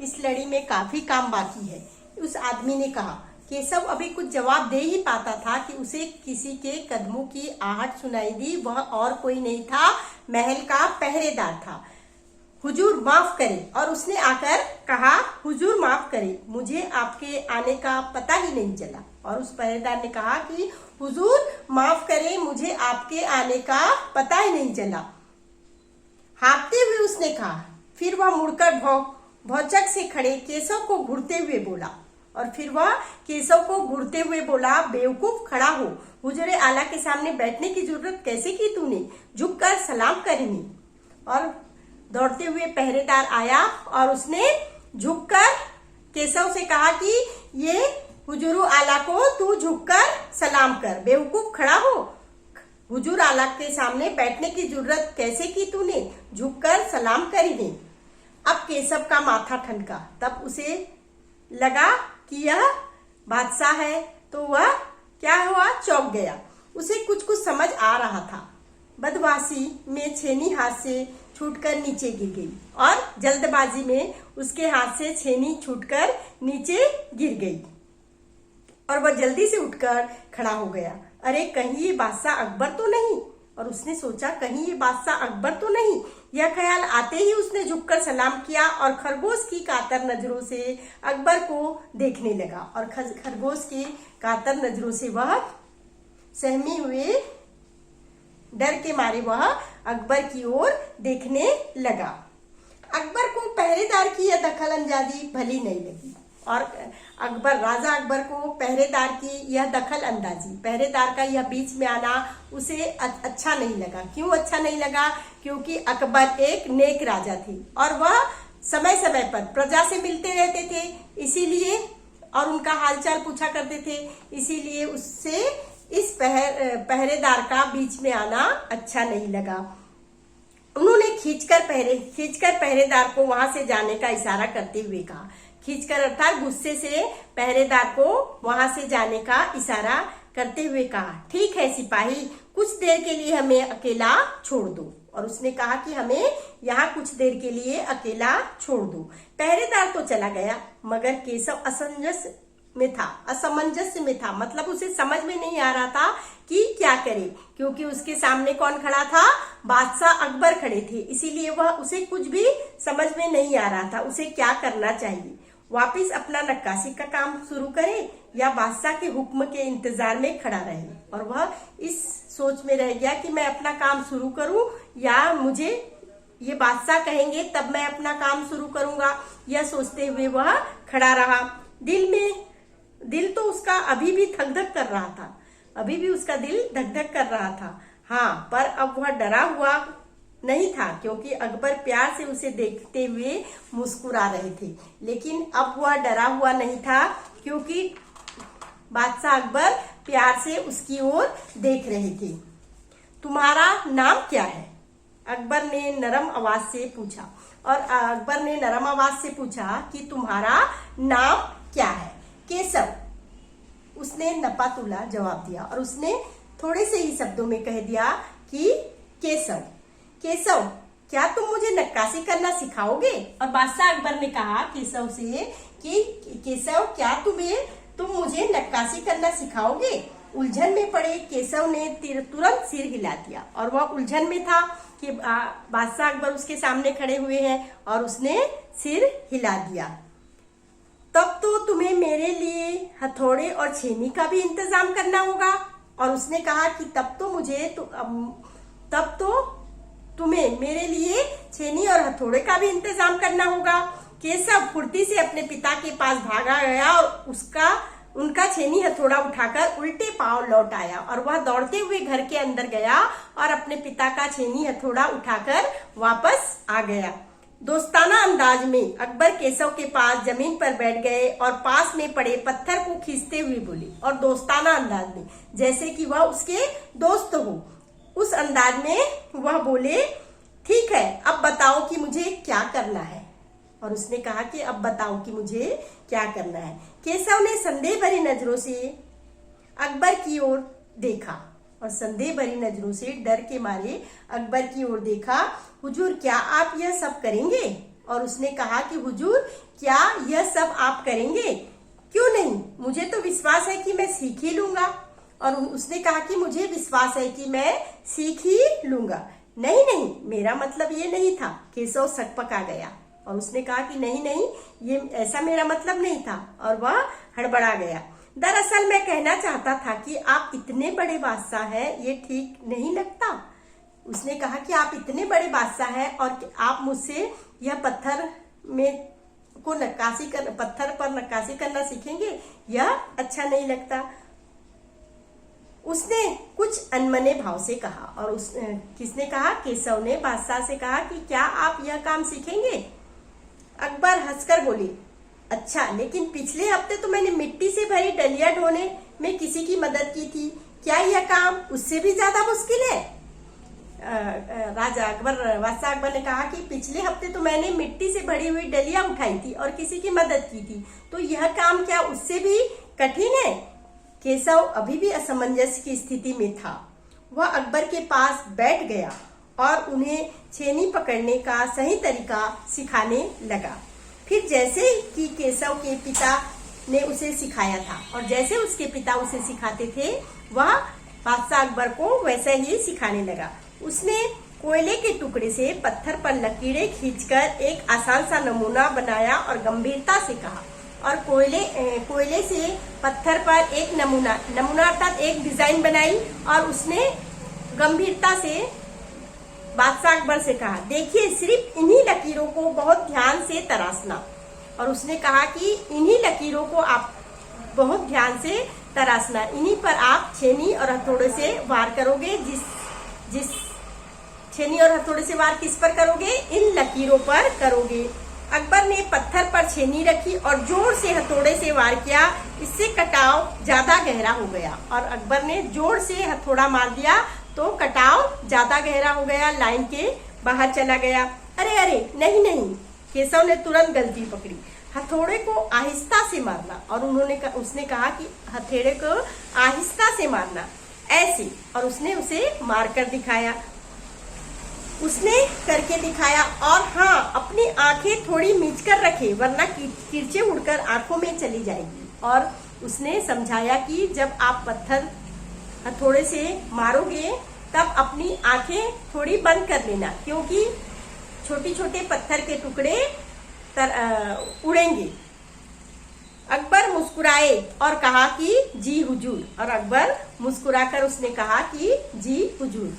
इस लड़ी में काफी काम बाकी है। उस आदमी ने कहा। केशव अभी कुछ जवाब दे ही पाता था कि उसे किसी के कदमों की आहट सुनाई दी। वह और कोई नहीं था, महल का पहरेदार था। हुजूर माफ करें, और उसने आकर कहा, हुजूर माफ करें, मुझे आपके आने का पता ही नहीं चला। और उस पहरेदार ने कहा कि हुजूर माफ करें, मुझे आपके आने का पता ही नहीं चला। हाँफते हुए उसने कहा। फिर वह मुड़कर भौचक से खड़े केशव को घूरते हुए बोला। और फिर वह केशव को घूरते हुए बोला, बेवकूफ खड़ा हो, हुजूरे आला के सामने बैठने की जरूरत कैसे की तूने? झुककर सलाम करेंगे। और दौड़ते हुए पहरेदार आया और उसने झुककर केशव से कहा कि ये हुजूर आला को तू झुककर सलाम कर, बेवकूफ खड़ा हो, हुजूर आला के सामने बैठने की जरूरत कैसे की तूने? झुककर सलाम करेंगे। अब केशव का माथा ठनका। तब उसे लगा कि यह बादशाह है, तो वह क्या हुआ, चौंक गया। उसे कुछ कुछ समझ आ रहा था। बदमाशी में छेनी हाथ से छूटकर नीचे गिर गई और जल्दबाजी में उसके हाथ से छेनी छूटकर नीचे गिर गई और वह जल्दी से उठकर खड़ा हो गया। अरे कहीं ये बादशाह अकबर तो नहीं? और उसने सोचा, कहीं ये बादशाह अकबर तो नहीं? यह ख्याल आते ही उसने झुककर सलाम किया और खरगोश की कातर नजरों से अकबर को देखने लगा। और खरगोश की कातर नजरों से वह सहमे हुए डर के मारे वह अकबर की ओर देखने लगा। अकबर को पहरेदार की यह दखल अंदाजी भली नहीं लगी और राजा अकबर को पहरेदार की यह दखल अंदाजी, पहरेदार का यह बीच में आना उसे अच्छा नहीं लगा। क्यों अच्छा नहीं लगा? क्योंकि अकबर एक नेक राजा थे और वह समय समय पर प्रजा से मिलते रहते थे, इसीलिए, और उनका हालचाल पूछा करते थे, इसीलिए उससे इस पहरेदार का बीच में आना अच्छा नहीं लगा। उन्होंने खींचकर पहरेदार को वहां से जाने का इशारा करते हुए कहा। खींचकर अर्थात गुस्से से पहरेदार को वहां से जाने का इशारा करते हुए कहा, ठीक है सिपाही, कुछ देर के लिए हमें अकेला छोड़ दो। और उसने कहा कि हमें यहाँ कुछ देर के लिए अकेला छोड़ दो। पहरेदार तो चला गया, मगर केशव असमंजस में था, मतलब उसे समझ में नहीं आ रहा था कि क्या करे, क्योंकि उसके सामने कौन खड़ा था? बादशाह अकबर खड़े थे, इसीलिए वह उसे कुछ भी समझ में नहीं आ रहा था उसे क्या करना चाहिए। वापिस अपना नक्काशी का काम शुरू करे या बादशाह के हुक्म के इंतजार में खड़ा रहे। और वह इस सोच में रह गया कि मैं अपना काम शुरू करूं या मुझे ये बादशाह कहेंगे तब मैं अपना काम शुरू करूंगा। यह सोचते हुए वह खड़ा रहा। दिल तो उसका अभी भी धक धक कर रहा था, अभी भी उसका दिल धक धक कर रहा था। हाँ, पर अब वह डरा हुआ नहीं था, क्योंकि अकबर प्यार से उसे देखते हुए मुस्कुरा रहे थे। लेकिन अब वह डरा हुआ नहीं था, क्योंकि बादशाह अकबर प्यार से उसकी ओर देख रहे थे। तुम्हारा नाम क्या है? अकबर ने नरम आवाज से पूछा। और अकबर ने नरम आवाज से पूछा कि तुम्हारा नाम क्या है? केशव, उसने नपातुला जवाब दिया। और उसने थोड़े से ही शब्दों में कह दिया कि केशव, क्या तुम मुझे नक्काशी करना सिखाओगे? और बादशाह अकबर ने कहा केशव से कि केशव, क्या तुम मुझे नक्काशी करना सिखाओगे? उलझन में पड़े केशव ने तुरंत सिर हिला दिया। और वह उलझन में था कि बादशाह अकबर उसके सामने खड़े हुए हैं और उसने सिर हिला दिया। तब तो तुम्हें मेरे लिए हथौड़े और छेनी का भी इंतजाम करना होगा। और उसने कहा कि तब तो तुम्हें मेरे लिए छेनी और हथौड़े का भी इंतजाम करना होगा। केशव फुर्ती से अपने पिता के पास भागा गया और उनका छेनी हथौड़ा उठाकर उल्टे पांव लौट आया। और वह दौड़ते हुए घर के अंदर गया और अपने पिता का छेनी हथौड़ा उठाकर वापस आ गया। दोस्ताना अंदाज में अकबर केशव के पास जमीन पर बैठ गए और पास में पड़े पत्थर को खींचते हुए बोले, और दोस्ताना अंदाज में, जैसे कि वह उसके दोस्त हो, उस अंदाज में वह बोले, ठीक है, अब बताओ कि मुझे क्या करना है। और उसने कहा कि अब बताओ कि मुझे क्या करना है। केशव ने संदेह भरी नजरों से अकबर की ओर देखा और संदेह भरी नजरों से डर के मारे अकबर की ओर देखा। हुजूर, क्या आप यह सब करेंगे? और उसने कहा कि हुजूर, क्या यह सब आप करेंगे? क्यों नहीं, मुझे तो विश्वास है कि मैं सीख ही लूंगा। और उसने कहा कि मुझे विश्वास है कि मैं सीख ही लूंगा। नहीं नहीं, मेरा मतलब ये नहीं था। केशव सकपका गया और उसने कहा कि नहीं नहीं, ये ऐसा मेरा मतलब नहीं था, और वह हड़बड़ा गया। दरअसल मैं कहना चाहता था कि आप इतने बड़े बादशाह हैं, ये ठीक नहीं लगता। उसने कहा कि आप इतने बड़े बादशाह हैं और आप मुझसे यह पत्थर पर नक्काशी करना सीखेंगे, यह अच्छा नहीं लगता। उसने कुछ अनमने भाव से कहा। और किसने कहा? केशव ने बादशाह से कहा कि क्या आप यह काम सीखेंगे? अकबर हंसकर बोले, अच्छा, लेकिन पिछले हफ्ते तो मैंने मिट्टी से भरी डलिया ढोने में किसी की मदद की थी, क्या यह काम उससे भी ज्यादा मुश्किल है? बादशाह अकबर ने कहा कि पिछले हफ्ते तो मैंने मिट्टी से भरी हुई डलिया उठाई थी और किसी की मदद की थी, तो यह काम क्या उससे भी कठिन है? केशव अभी भी असमंजस की स्थिति में था। वह अकबर के पास बैठ गया और उन्हें छेनी पकड़ने का सही तरीका सिखाने लगा। फिर जैसे कि केशव के पिता ने उसे सिखाया था और जैसे उसके पिता उसे सिखाते थे, वह बादशाह अकबर को वैसे ही सिखाने लगा। उसने कोयले के टुकड़े से पत्थर पर लकीरें खींचकर एक आसान सा नमूना बनाया और गंभीरता से कहा, और कोयले से पत्थर पर एक नमूना अर्थात एक डिजाइन बनाई और उसने गंभीरता से बादशाह अकबर से कहा, देखिए, सिर्फ इन्हीं लकीरों को बहुत ध्यान से तराशना। और उसने कहा कि इन्हीं लकीरों को आप बहुत ध्यान से तराशना, इन्हीं पर आप छेनी और हथौड़े से वार करोगे। जिस छेनी और हथौड़े से वार किस पर करोगे? इन लकीरों पर करोगे। अकबर ने पत्थर पर छेनी रखी और जोर से हथौड़े से वार किया। इससे कटाव ज्यादा गहरा हो गया और अकबर ने जोर से हथौड़ा मार दिया तो कटाव ज्यादा गहरा हो गया, लाइन के बाहर चला गया। अरे अरे, नहीं नहीं, केशव ने तुरंत गलती पकड़ी। हथौड़े को आहिस्ता से मारना। और उसने कहा कि हथौड़े को आहिस्ता से मारना, ऐसे। और उसने उसे मारकर दिखाया। उसने करके दिखाया। और हाँ, अपनी आंखें थोड़ी मीच कर रखे, वरना किरचे उड़कर आंखों में चली जाएगी। और उसने समझाया कि जब आप पत्थर हथौड़े से मारोगे तब अपनी आंखें थोड़ी बंद कर लेना, क्योंकि छोटे छोटे पत्थर के टुकड़े उड़ेंगे। अकबर मुस्कुराए और कहा कि जी हुजूर। और अकबर मुस्कुराकर उसने कहा कि जी हुजूर।